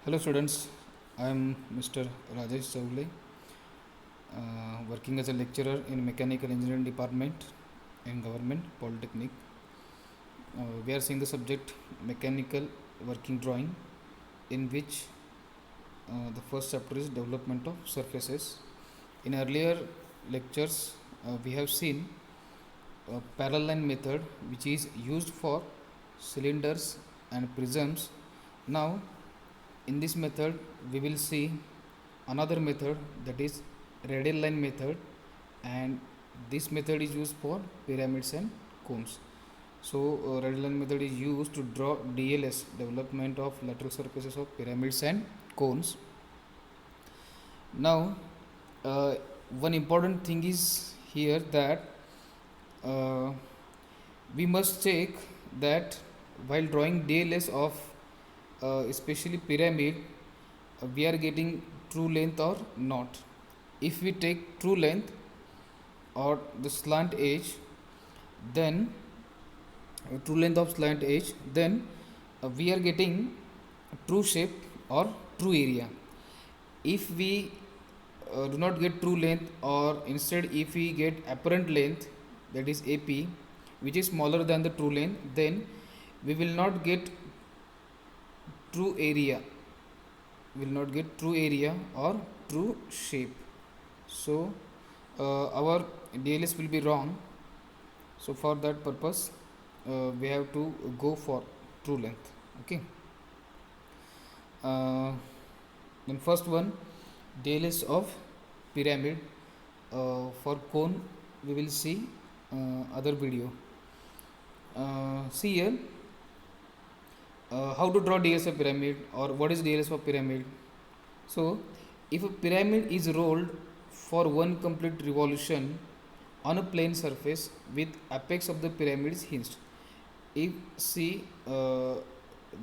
Hello students, I am Mr. Rajesh Savule, working as a lecturer in Mechanical Engineering Department in Government Polytechnic. We are seeing the subject Mechanical Working Drawing, in which the first chapter is Development of Surfaces. In earlier lectures, we have seen a parallel line method which is used for cylinders and prisms. Now, in this method, we will see another method, that is radial line method, and this method is used for pyramids and cones. So radial line method is used to draw DLS, development of lateral surfaces of pyramids and cones. Now uh, one important thing is here that uh, we must check that while drawing DLS of especially pyramid, we are getting true length or not. If we take true length or the slant edge, then true length of slant edge, then we are getting true shape or true area. If we do not get true length, or instead if we get apparent length, that is AP, which is smaller than the true length, then we will not get true area, will not get true area or true shape. So our DLS will be wrong. So for that purpose, we have to go for true length. Okay. uh, then first one, DLS of pyramid. For cone we will see other video. See here, how to draw DLS of pyramid, or what is DLS of pyramid. So if a pyramid is rolled for one complete revolution on a plane surface with apex of the pyramid is hinged. If see,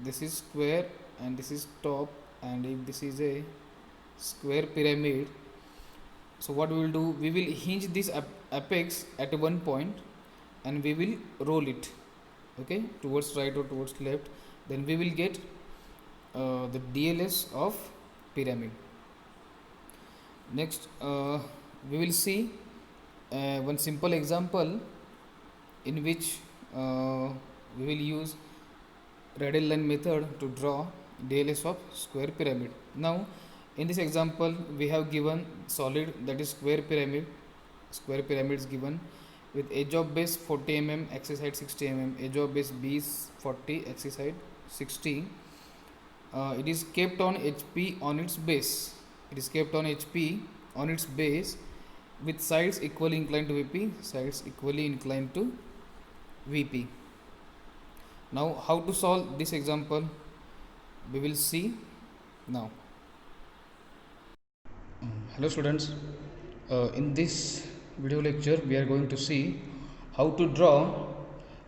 this is square and this is top, and if this is a square pyramid, so what we will do, we will hinge this apex at one point and we will roll it, okay, towards right or towards left. Then we will get the DLS of pyramid. Next, we will see one simple example in which we will use radial line method to draw DLS of square pyramid. Now in this example we have given solid, that is square pyramid. Square pyramid is given with edge of base 40 mm, axis height 60 mm. Edge of base B is 40, axis height 60. It is kept on HP on its base. It is kept on HP on its base with sides equally inclined to VP. Sides equally inclined to VP. Now how to solve this example we will see now. Hello students, in this video lecture we are going to see how to draw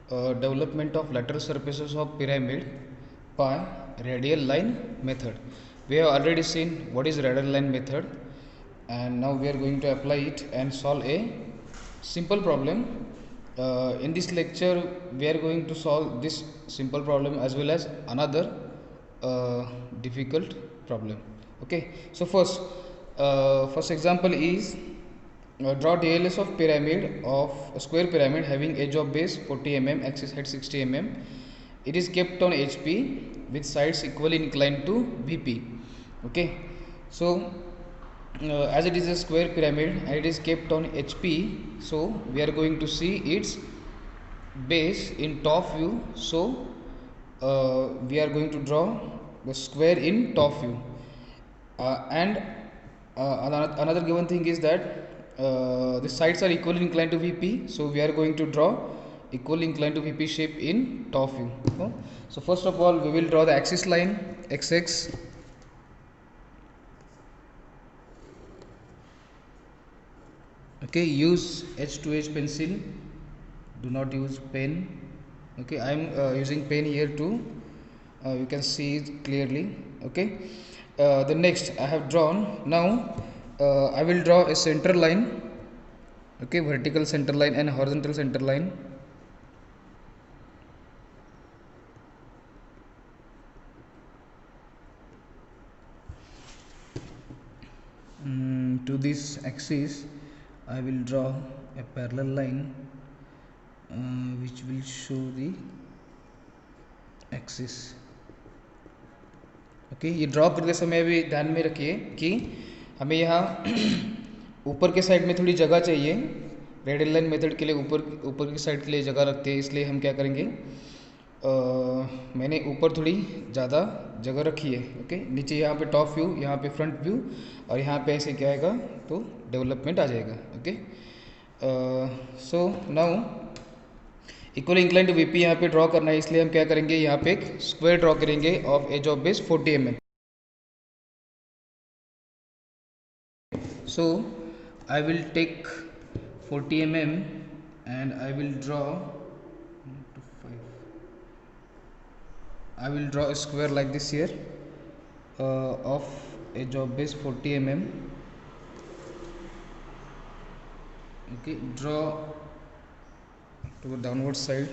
development of lateral surfaces of pyramid by radial line method. We have already seen what is radial line method, and now we are going to apply it and solve a simple problem. In this lecture we are going to solve this simple problem as well as another difficult problem. Okay, so first example is draw DLS of pyramid, of a square pyramid having edge of base 40 mm, axis height 60 mm. It is kept on HP with sides equally inclined to VP. Okay, so as it is a square pyramid and it is kept on HP, so we are going to see its base in top view. So we are going to draw the square in top view, and another given thing is that the sides are equally inclined to VP, so we are going to draw equally inclined to VP shape in top view. So first of all we will draw the axis line XX. Okay, use H2H pencil, do not use pen. Okay, I am using pen here too, you can see it clearly. Okay, the next I have drawn. Now I will draw a center line. Okay, vertical center line and horizontal center line. to this axis I will draw a parallel line which will show the axis. Okay ये draw करते समय भी ध्यान में रखिए कि हमें यहाँ ऊपर के साइड में थोड़ी जगह चाहिए। रेडियल लाइन मेथड के लिए ऊपर की साइड के लिए जगह रखते हैं, इसलिए हम क्या करेंगे, मैंने ऊपर थोड़ी ज़्यादा जगह रखी है। ओके नीचे यहाँ पे टॉप व्यू, यहाँ पे फ्रंट व्यू, और यहाँ पे ऐसे क्या आएगा तो डेवलपमेंट आ जाएगा। Okay so now equally incline to VP यहाँ पे ड्रॉ करना है, इसलिए हम क्या करेंगे, यहाँ पे एक स्क्वायर ड्रॉ करेंगे of edge of base 40 mm. So I will take 40 mm and I will draw a square like this here of edge of base 40 mm. Okay, draw to the downward side.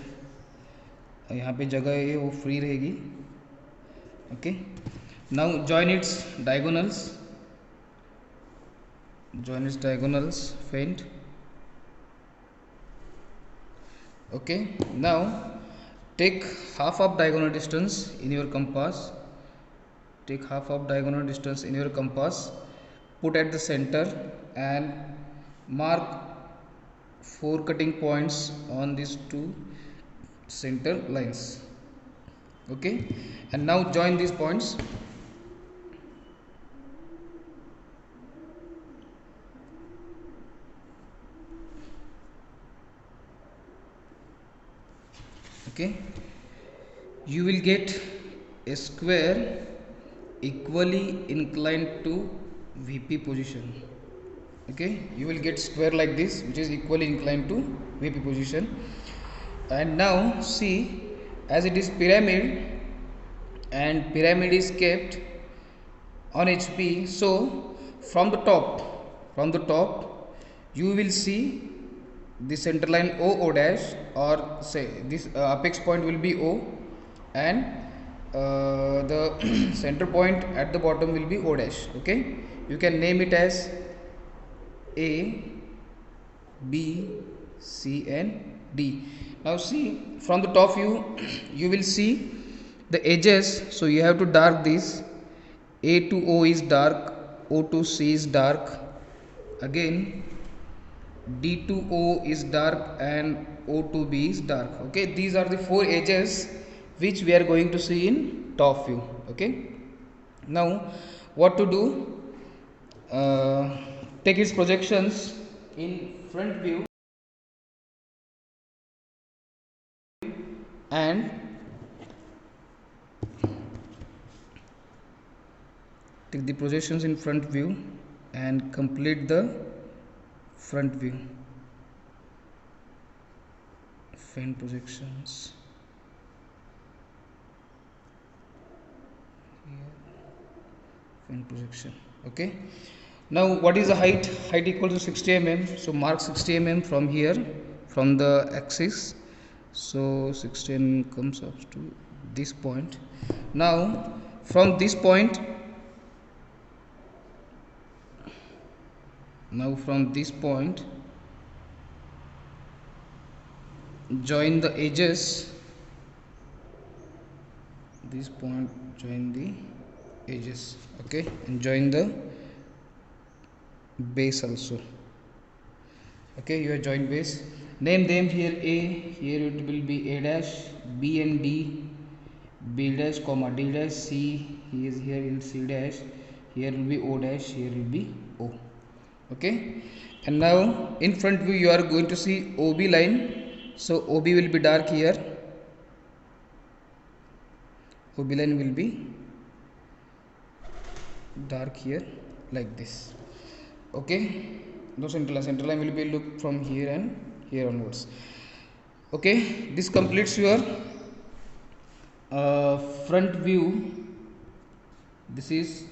यहाँ पे जगह है वो free रहेगी। Okay now join its diagonals, faint. Okay now take half of diagonal distance in your compass, put at the center and mark 4 cutting points on these 2 center lines. Okay and now join these points. Okay you will get a square equally inclined to VP position. Okay you will get square like this which is equally inclined to VP position. And now see, as it is pyramid and pyramid is kept on HP, so from the top you will see the center line O dash, or say this apex point will be O, and the center point at the bottom will be O dash. Okay you can name it as A, B, C and D. Now see, from the top view you will see the edges, so you have to dark this. A to O is dark, O to C is dark, again D to O is dark and O to B is dark. Okay these are the 4 edges which we are going to see in top view. Okay now what to do, take its projections in front view and take the projections in front view and complete the front view, front projections here, front projection. Okay now what is the height equal to 60 mm, so mark 60 mm from here, from the axis, so 60 mm comes up to this point. Now from this point, join the edges, this point join the edges. Okay and join the base also. Okay you have joined base, name them here A, here it will be A dash, B and D, B dash comma D dash, C he is here in C dash, here will be O dash, here will be O. Okay and now in front view you are going to see OB line, so OB will be dark here, OB line will be dark here like this. Okay no center line will be look from here and here onwards. Okay this completes your front view. This is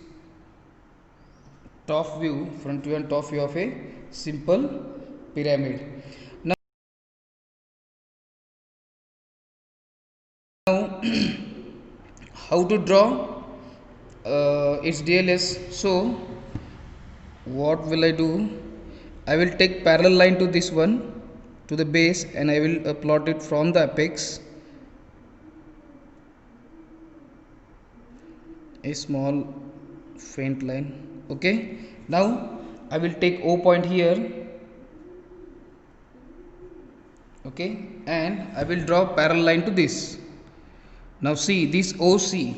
top view, front view and top view of a simple pyramid. Now how to draw its DLS. So what will I do? I will take parallel line to this one, to the base, and I will plot it from the apex, a small faint line. Okay, now I will take O point here. Okay, and I will draw parallel line to this. Now see this OC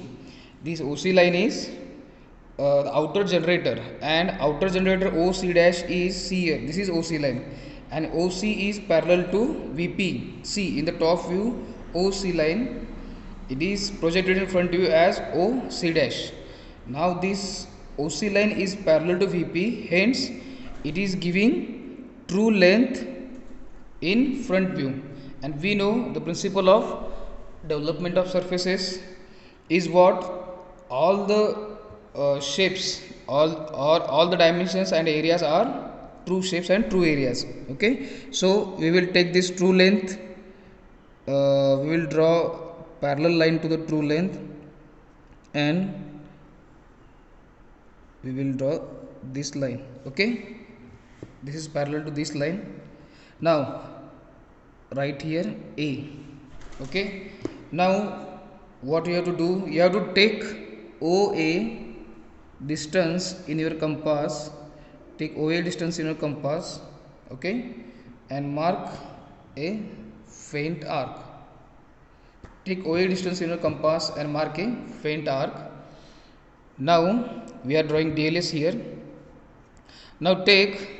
line is the outer generator, and outer generator OC dash is C here. This is OC line, and OC is parallel to VP. See, in the top view, OC line, it is projected in front view as OC dash. Now this OC line is parallel to VP, hence it is giving true length in front view. And we know the principle of development of surfaces is what? All the shapes, all the dimensions and areas are true shapes and true areas. Okay, so we will take this true length, we will draw parallel line to the true length, and we will draw this line. Okay, this is parallel to this line. Now right here A. Okay, now what you have to do, you have to take OA distance in your compass, take OA distance in your compass. Okay, and mark a faint arc. Take OA distance in your compass and mark a faint arc. Now we are drawing DLS here. Now take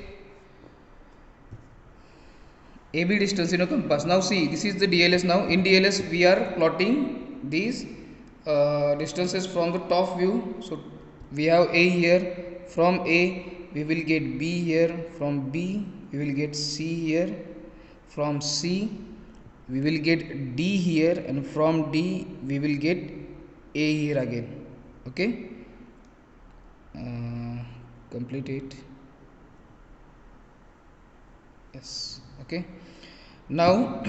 AB distance in a compass. Now see, this is the DLS. Now in DLS we are plotting these distances from the top view. So we have A here. From A we will get B here. From B we will get C here. From C we will get D here, and from D we will get A here again. Okay, complete it. Yes. Okay, now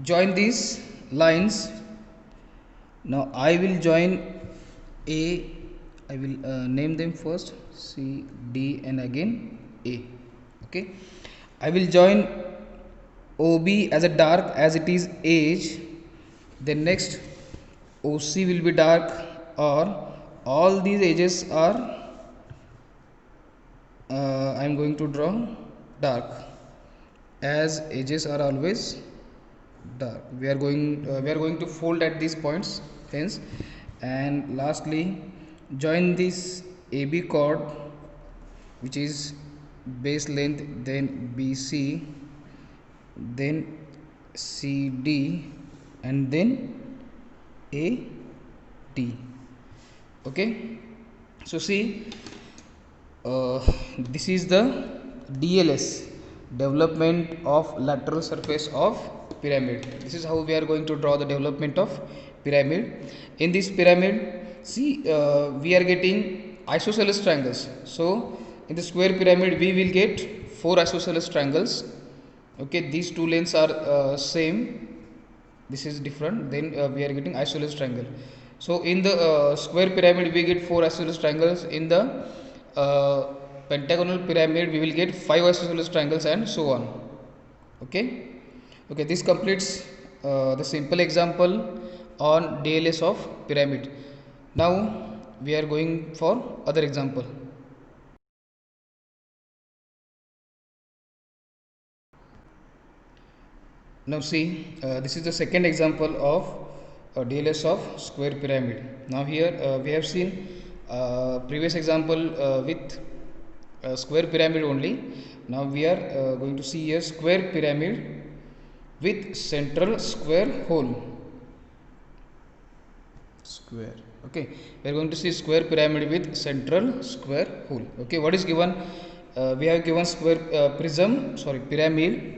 join these lines. Now I will join A, I will name them first, C, D, and again A. Okay, I will join OB as a dark as it is edge. Then next OC will be dark, or all these edges are I am going to draw dark, as edges are always dark. We are going to fold at these points, hence. And lastly, join this AB chord, which is base length, then BC, then CD, and then AD. Okay, so see, this is the DLS, development of lateral surface of pyramid. This is how we are going to draw the development of pyramid. In this pyramid, see, we are getting isosceles triangles. So in the square pyramid we will get 4 isosceles triangles. Okay, these two lengths are same, this is different, then we are getting isosceles triangle. So in the square pyramid we get 4 isosceles triangles. In the pentagonal pyramid we will get 5 isosceles triangles, and so on. Okay, this completes the simple example on DLS of pyramid. Now we are going for other example. Now see, this is the second example of DLS of square pyramid. Now here we have seen previous example with square pyramid only. Now we are going to see a square pyramid with central square hole. Square. Okay, we are going to see square pyramid with central square hole. Okay, what is given? We have given square pyramid.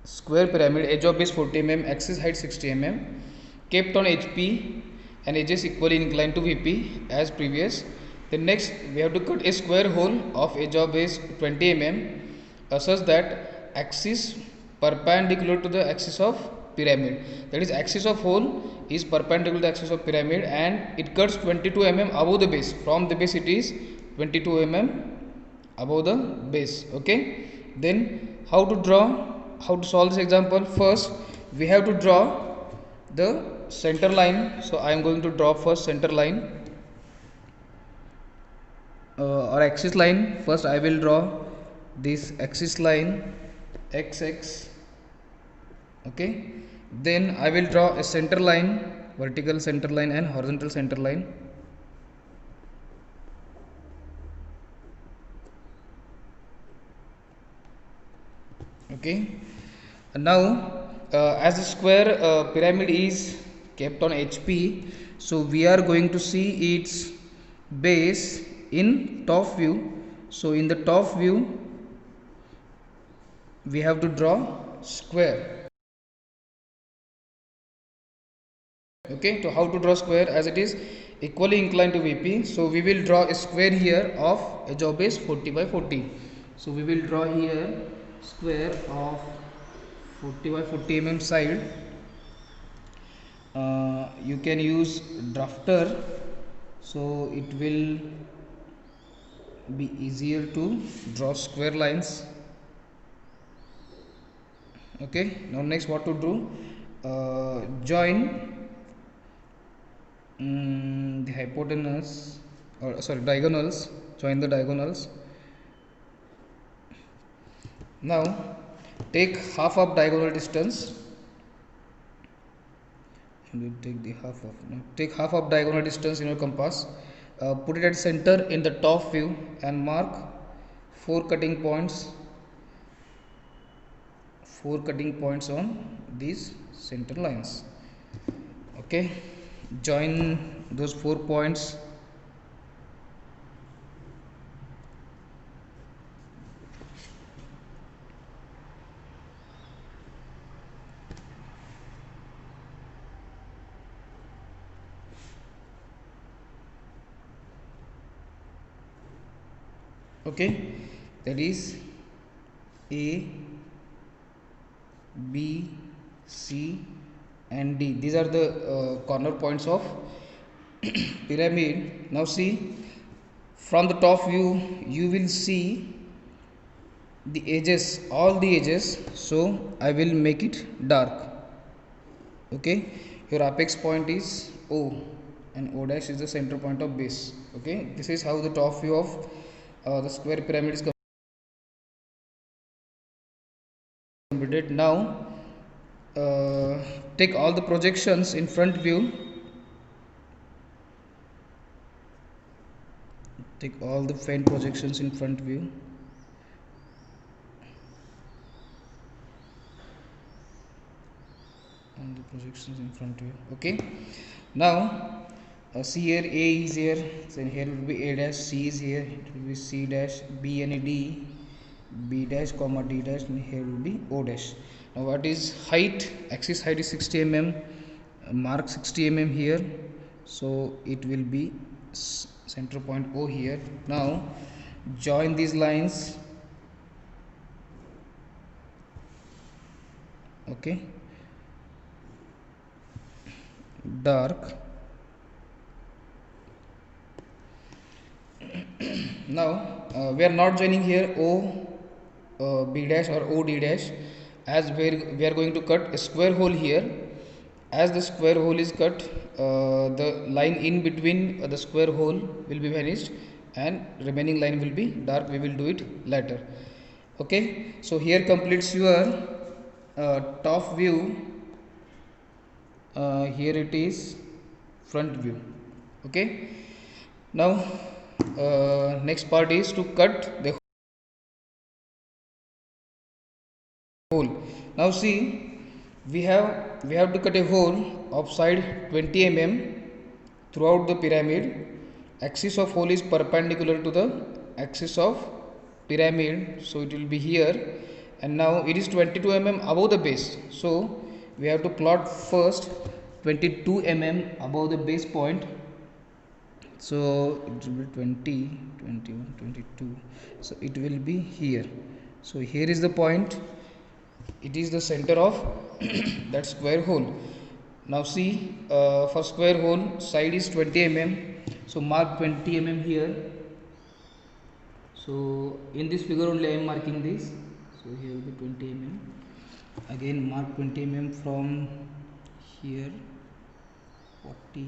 Square pyramid, edge of base 40 mm, axis height 60 mm, kept on HP, and edges equally inclined to VP as previous. Then next we have to cut a square hole of edge of base 20 mm such that axis perpendicular to the axis of pyramid. That is, axis of hole is perpendicular to the axis of pyramid and it cuts 22 mm above the base. From the base it is 22 mm above the base. Okay, then how to draw, how to solve this example? First we have to draw the center line. So I am going to draw first center line or axis line. First I will draw this axis line xx. Okay, then I will draw a center line, vertical center line and horizontal center line. Okay, and now as the square pyramid is kept on HP, so we are going to see its base in top view. So in the top view we have to draw square. Okay, so how to draw square? As it is equally inclined to VP, so we will draw a square here of edge of base 40 by 40. So we will draw here square of 40 by 40 mm side. You can use drafter, so it will be easier to draw square lines. Okay, now next what to do? Join the hypotenuse, or sorry, diagonals. Join the diagonals. Now take half of diagonal distance. You take the half of, take half of diagonal distance in your compass. Put it at center in the top view and mark 4 cutting points. 4 cutting points on these center lines. Okay, join those 4 points. Okay, that is A, B, C and D. These are the corner points of pyramid. Now see, from the top view you will see the edges, all the edges. So I will make it dark. Okay, your apex point is O and O dash is the center point of base. Okay, this is how the top view of the square pyramid is completed. Now take all the projections in front view. Take all the faint projections in front view. And the projections in front view. Okay, now see here, A is here, then here will be A dash, C is here, it will be C dash, B and D, B dash comma D dash, and here will be O dash. Now what is height? Axis height is 60 mm. Mark 60 mm here, so it will be center point O here. Now join these lines. Okay, dark. Now we are not joining here O B dash or O D dash, as we are going to cut a square hole here. As the square hole is cut, the line in between the square hole will be vanished and remaining line will be dark. We will do it later. Okay, so here completes your top view. Here it is front view. Okay, now next part is to cut the hole. Now see, we have to cut a hole of side 20 mm throughout the pyramid. Axis of hole is perpendicular to the axis of pyramid, so it will be here, and now it is 22 mm above the base. So we have to plot first 22 mm above the base point. So it will be 20, 21, 22. So it will be here. So here is the point. it is the center of that square hole. Now see, for square hole side is 20 mm, so mark 20 mm here. So in this figure only I am marking this, so here will be 20 mm. Again mark 20 mm from here, 40,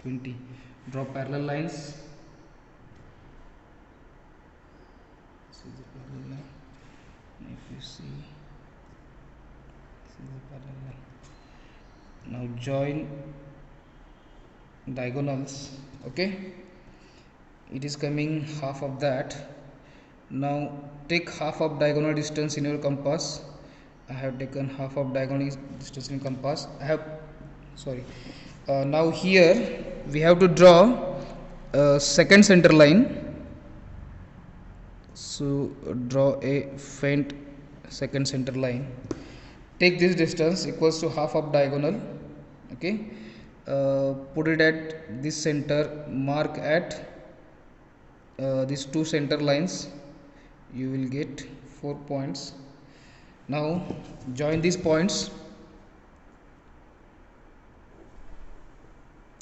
20. Draw parallel lines. This is the parallel line. If you see, this is the parallel line. Now join diagonals. Okay, it is coming half of that. Now take half of diagonal distance in your compass. I have taken half of diagonal distance in compass. I have, sorry. Now here we have to draw a second center line. So draw a faint second center line. Take this distance equals to half of diagonal. Okay, put it at this center, mark at these two center lines, you will get 4 points. Now join these points.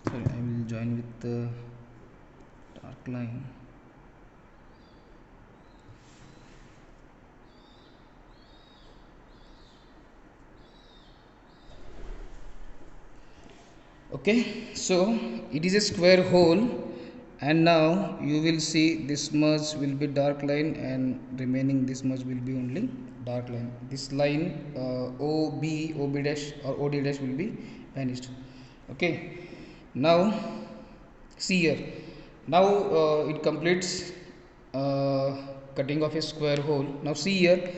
Sorry, I will join with the dark line. Okay, so it is a square hole, and now you will see this much will be dark line and remaining this much will be only dark line. This line OB dash or OD dash will be vanished. Okay, now see here, now it completes cutting of a square hole. Now see here,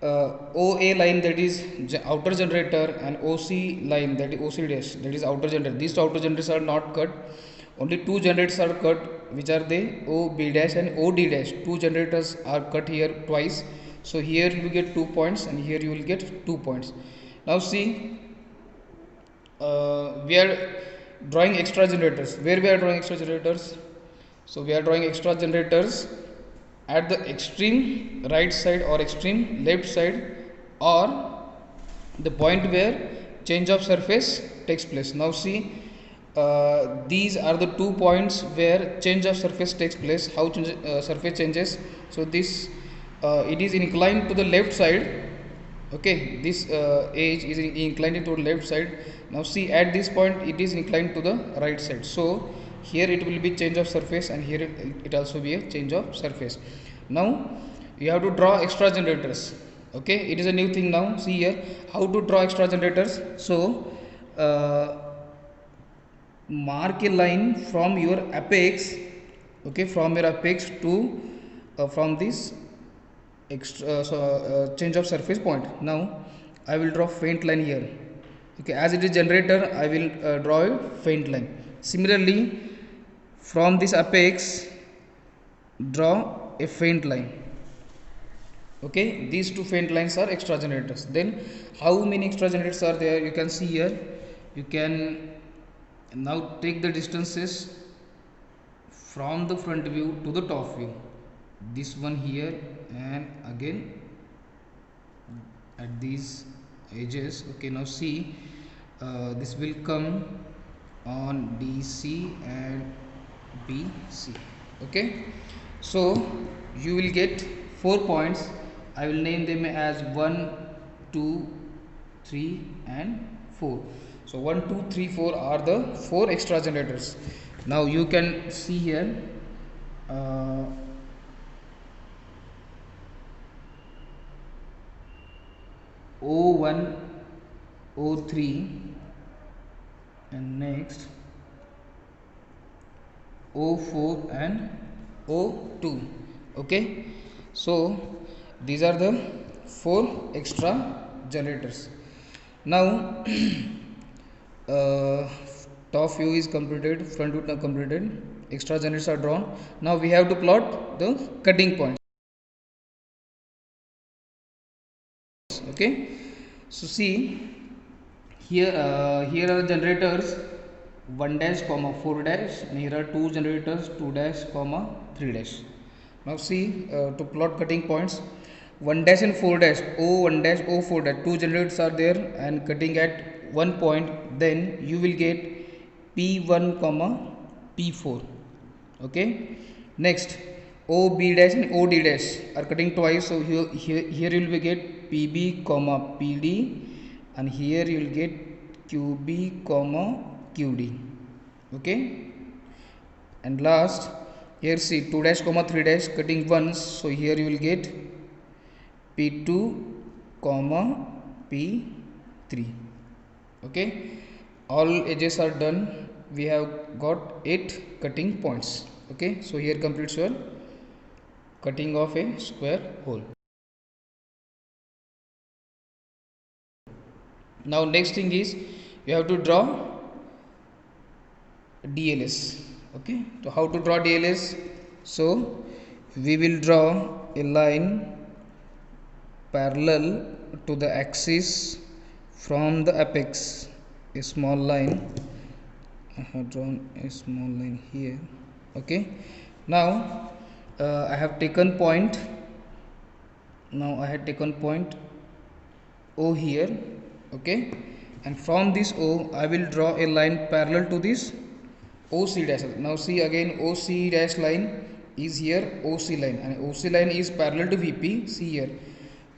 OA line, that is outer generator, and OC line, that is OC dash, that is outer generator. These two outer generators are not cut. Only two generators are cut, which are the OB dash and OD dash. Two generators are cut here twice. So here you get 2 points and here you will get 2 points. Now see, we are drawing extra generators. Where we are drawing extra generators? So we are drawing extra generators at the extreme right side or extreme left side, or the point where change of surface takes place. Now see, these are the 2 points where change of surface takes place. How surface changes? So this it is inclined to the left side. Okay, this edge is inclined to the left side. Now see, at this point it is inclined to the right side. So here it will be change of surface, and here it also be a change of surface. Now you have to draw extra generators. Okay, it is a new thing now. See here how to draw extra generators. So mark a line from your apex. Okay, from your apex to from this extra change of surface point. Now I will draw faint line here. Okay, as it is generator, I will draw a faint line. Similarly, from this apex, draw a faint line. Okay, these two faint lines are extra generators. Then how many extra generators are there? You can see here. You can now take the distances from the front view to the top view. This one here, and again at these edges. Okay, now see, this will come on DC and BC. Okay, so you will get 4 points. I will name them as 1, 2, 3 and 4. So 1, 2, 3, 4 are the 4 extra generators. Now you can see here, O1, O3, and next O4 and O2. Okay, so these are the 4 extra generators. Now top view is completed, front view now completed, extra generators are drawn. Now we have to plot the cutting points. Okay, so see here, here are the generators 1 dash comma 4 dash, and here are 2 generators 2 dash comma 3 dash. Now see, to plot cutting points, 1 dash and 4 dash, O1 dash, O4 dash, two generators are there and cutting at one point, then you will get P1 comma P4. Okay, next OB dash and OD dash are cutting twice, so here you will get PB comma PD, and here you will get QB comma QD. Okay, and last here see 2 dash comma 3 dash cutting once, so here you will get P2 comma P3. Okay, all edges are done. We have got 8 cutting points. Okay, so here completes your cutting of a square hole. Now next thing is you have to draw DLS. Okay, so how to draw DLS? So we will draw a line parallel to the axis from the apex, a small line. I have drawn a small line here. Okay, now I have taken point. Now I have taken point O here. Okay, and from this O I will draw a line parallel to this OC dash. Now see again, OC dash line is here, OC line, and OC line is parallel to VP. See here,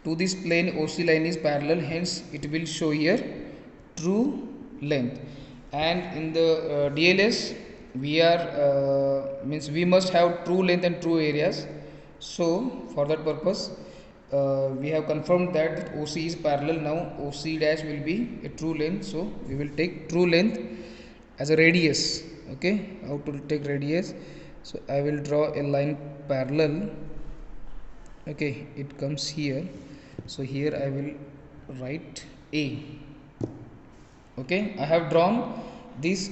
to this plane OC line is parallel, hence it will show here true length. And in the DLS we are means we must have true length and true areas. So for that purpose we have confirmed that OC is parallel. Now OC dash will be a true length, so we will take true length as a radius. Okay, how to take radius? So I will draw a line parallel. Okay, it comes here, so here I will write A. Okay, I have drawn this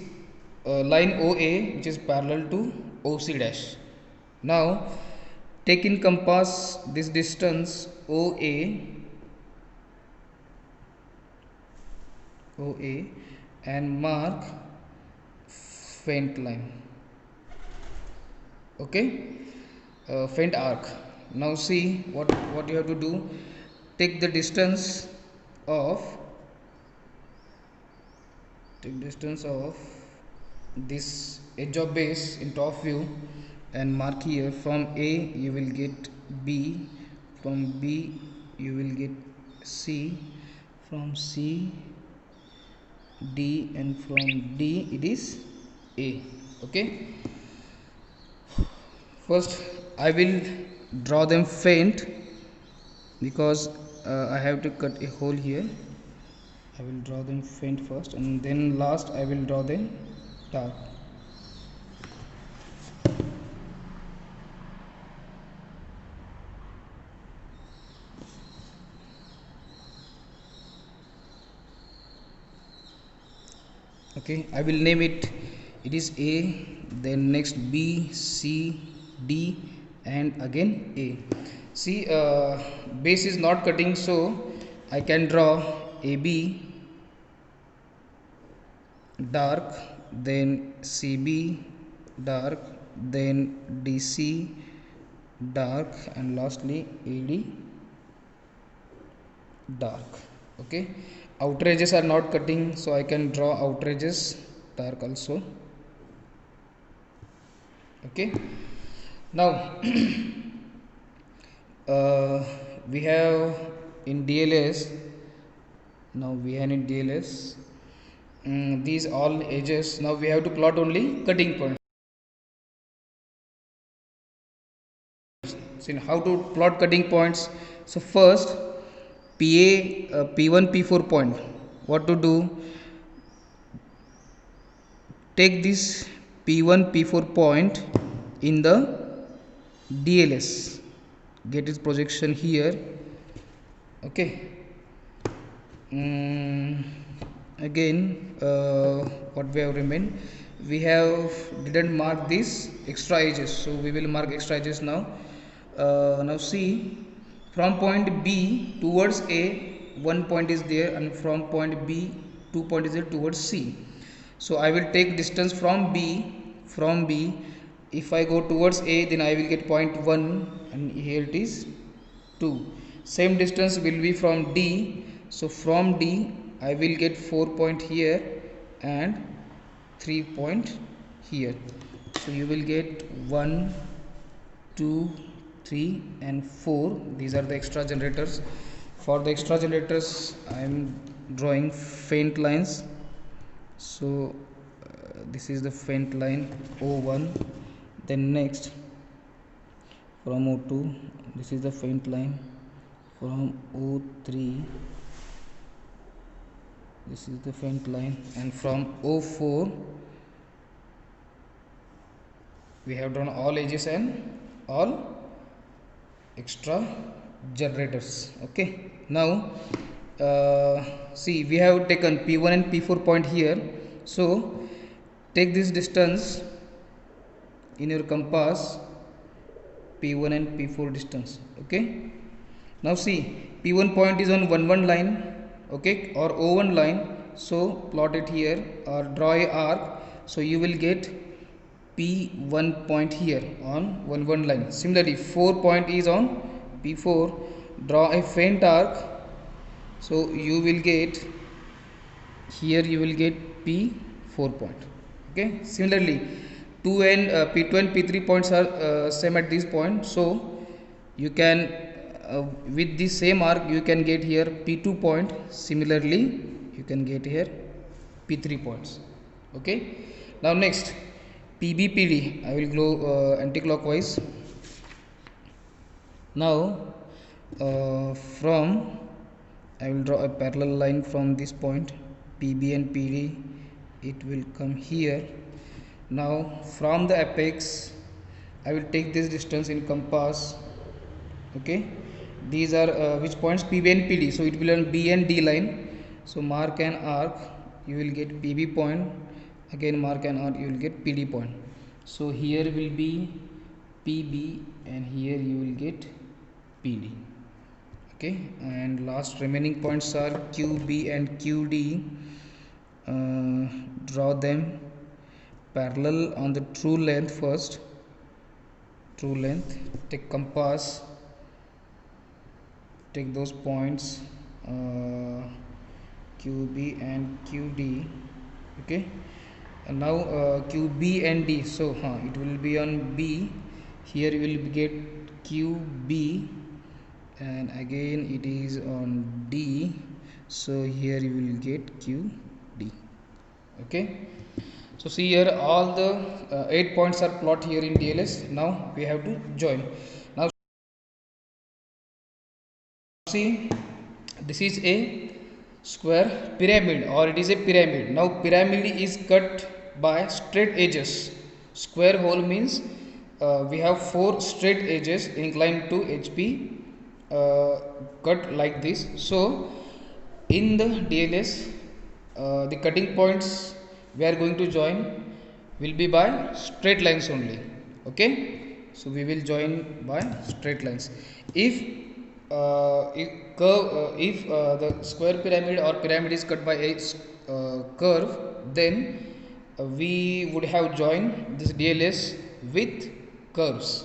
line OA which is parallel to OC dash. Now take in compass this distance OA and mark faint line. Okay, faint arc. Now see what you have to do. Take the distance of this edge of base in top view and mark here. From A you will get B, from B you will get C, from C D, and from D it is A. Okay, first I will draw them faint because I have to cut a hole here. I will draw them faint first, and then last I will draw them dark. Okay, I will name it. It is A, then next B, C, D, and again A. See, base is not cutting, so I can draw AB dark, then CB dark, then DC dark, and lastly AD dark. Okay, outer edges are not cutting, so I can draw outer edges dark also. Okay, now we have in DLS. Now we have in DLS these all edges. Now we have to plot only cutting points. So how to plot cutting points? So first PA P1 P4 point. What to do? Take this P1 P4 point in the DLS. Get its projection here. Okay. Again what we have remained, we have didn't mark these extra edges, so we will mark extra edges now. Now see, from point B towards A one point is there, and from point B 2 point is there towards C. So I will take distance from B. If I go towards A, then I will get point 1, and here it is 2. Same distance will be from D. So from D I will get 4 point here and 3 point here. So you will get 1, 2, 3 and 4. These are the extra generators. For the extra generators I am drawing faint lines. So this is the faint line O1. Then next from O2, this is the faint line. From O3, this is the faint line, and from O4 we have drawn all edges and all extra generators. Okay, now see, we have taken P1 and P4 point here. So take this distance in your compass, P1 and P4 distance. Okay, now see, P1 point is on 1 1 line, okay, or O1 line. So plot it here or draw a arc. So you will get P1 point here on 1 1 line. Similarly 4 point is on P4. Draw a faint arc. So you will get here, you will get P4 point. Okay, similarly 2 and P2 and P3 points are same at this point. So you can with the same arc you can get here P2 point. Similarly you can get here P3 points. Okay, now next PBPD, I will go anti-clockwise. Now from I will draw a parallel line from this point PB and PD. It will come here. Now from the apex I will take this distance in compass. Okay, these are which points? PB and PD. So it will on B and D line. So mark an arc, you will get PB point. Again mark an arc, you will get PD point. So here will be PB and here you will get PD. Okay, and last remaining points are QB and QD. Draw them parallel on the true length first. True length, take compass, take those points QB and QD. Okay, and now QB and D. So it will be on B. Here you will get QB and again it is on D. So here you will get QD. Okay, so see here all the 8 points are plot here in DLS. Now we have to join. Now see, this is a square pyramid or it is a pyramid. Now pyramid is cut by straight edges. Square hole means we have 4 straight edges inclined to HP cut like this. So in the DLS the cutting points we are going to join will be by straight lines only. Okay, so we will join by straight lines. If the square pyramid or pyramid is cut by a curve, then we would have joined this DLS with curves.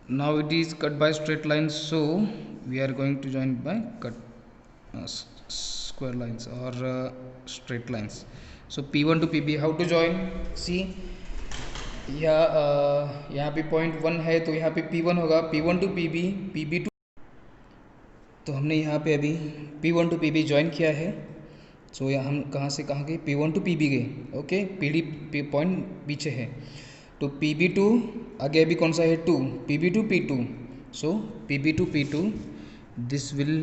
Now it is cut by straight lines, so we are going to join by cut square lines or straight lines. So P1 to PB, how to join? See, यहाँ पे point 1 है तो यहाँ पे P1 होगा, P1 to PB, PB to, तो हमने यहाँ पे अभी P1 टू PB ज्वाइन किया है. सो यहाँ हम कहाँ से कहाँ गए? P1 टू PB गए. ओके, PD पॉइंट पीछे है तो PB टू आगे अभी कौन सा है? 2. PB to P2. So PB to P2 this will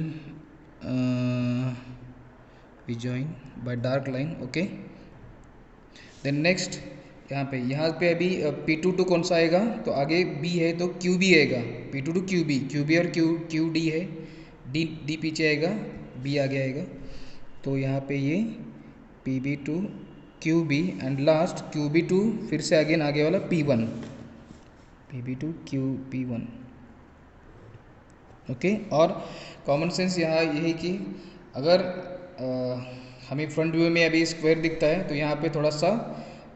be join by dark line. Okay, then next यहाँ पे अभी P2 टू कौन सा आएगा? तो आगे B है तो QB आएगा. P2 टू QB और QD है. D पीछे आएगा, B आगे आएगा. तो यहाँ पे ये PB to QB and last QB to फिर से अगेन आगे वाला P1. PB to P1. Okay, और कॉमन सेंस यहाँ यही कि अगर हमें फ्रंट व्यू में अभी स्क्वायर दिखता है तो यहाँ पे थोड़ा सा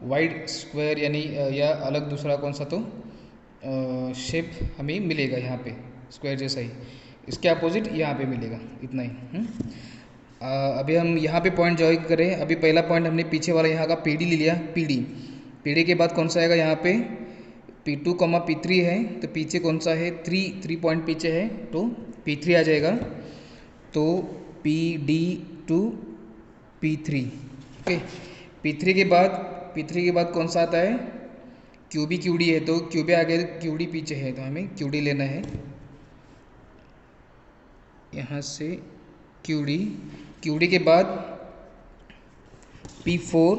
वाइड स्क्वायर यानी या अलग दूसरा कौन सा तो शेप हमें मिलेगा यहाँ पे. स्क्वायर जैसा ही, इसके अपोजिट यहाँ पे मिलेगा, इतना ही। अभी हम यहाँ पे पॉइंट ज्वाइन करें। अभी पहला पॉइंट हमने पीछे वाला यहाँ का पी डी ले लिया, पी डी के बाद कौन सा आएगा यहाँ पे P2 कॉमा P3 है, तो पीछे कौन सा है, 3 पॉइंट पीछे है तो P3 आ जाएगा, तो PD to P3। Okay, P3 के बाद कौन सा आता है, QD है, तो QB आगे QD पीछे है, तो हमें QD लेना है। यहाँ से QD के बाद P4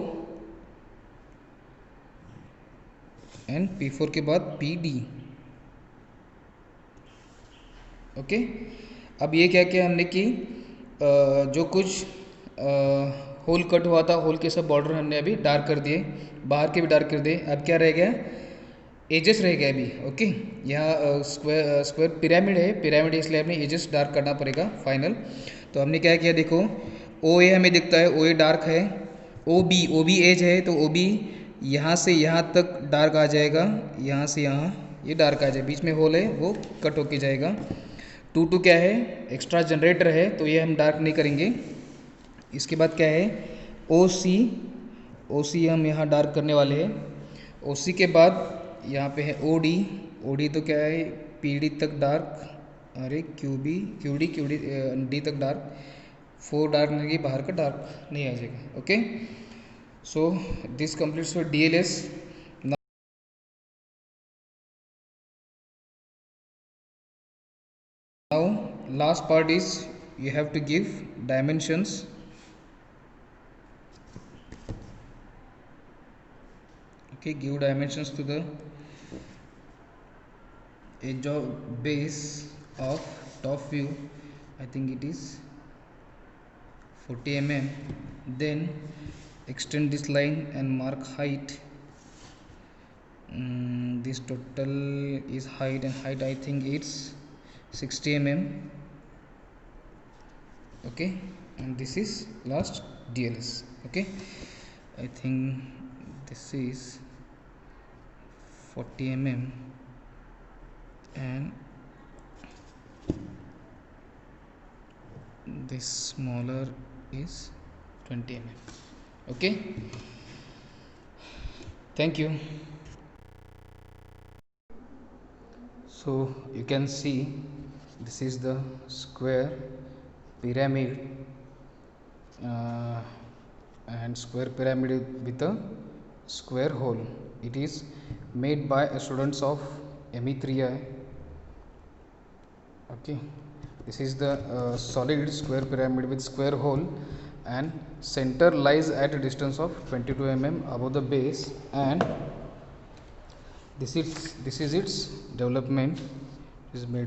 एंड P4 के बाद PD। ओके, अब ये क्या किया हमने कि जो कुछ होल कट हुआ था, होल के सब बॉर्डर हमने अभी डार्क कर दिए, बाहर के भी डार्क कर दिए। अब क्या रह गया, एजेस रह गया अभी। ओके, यहाँ स्क्वायर पिरामिड है, पिरामिड इसलिए हमें एजेस डार्क करना पड़ेगा फाइनल। तो हमने क्या किया, देखो OA हमें दिखता है, OA डार्क है, OB एज है, तो OB यहाँ से यहाँ तक डार्क आ जाएगा, यहाँ से यहाँ ये डार्क आ जाएगा, बीच में होल है वो कट होके जाएगा। 2 क्या है, एक्स्ट्रा जनरेटर है, तो ये हम डार्क नहीं करेंगे। इसके बाद क्या है, OC हम यहाँ डार्क करने वाले हैं। OC के बाद यहाँ पे है OD तो क्या है, PD तक डार्क, अरे QD D तक डार्क, 4 डार्क नहीं, बाहर का डार्क नहीं आ जाएगा। Okay, so this completes your DLS। Now last part is you have to give dimensions. Okay, give dimensions to the edge of base of top view. I think it is 40 mm. Then extend this line and mark height. This total is height, and height I think it's 60 mm. Okay, and this is last DLS. Okay, I think this is 40 mm and this smaller is 20 mm. Okay, thank you. So you can see this is the square pyramid and square pyramid with a square hole. It is made by students of ME3I. Okay, this is the solid square pyramid with square hole, and center lies at a distance of 22 mm above the base, and this is its development is made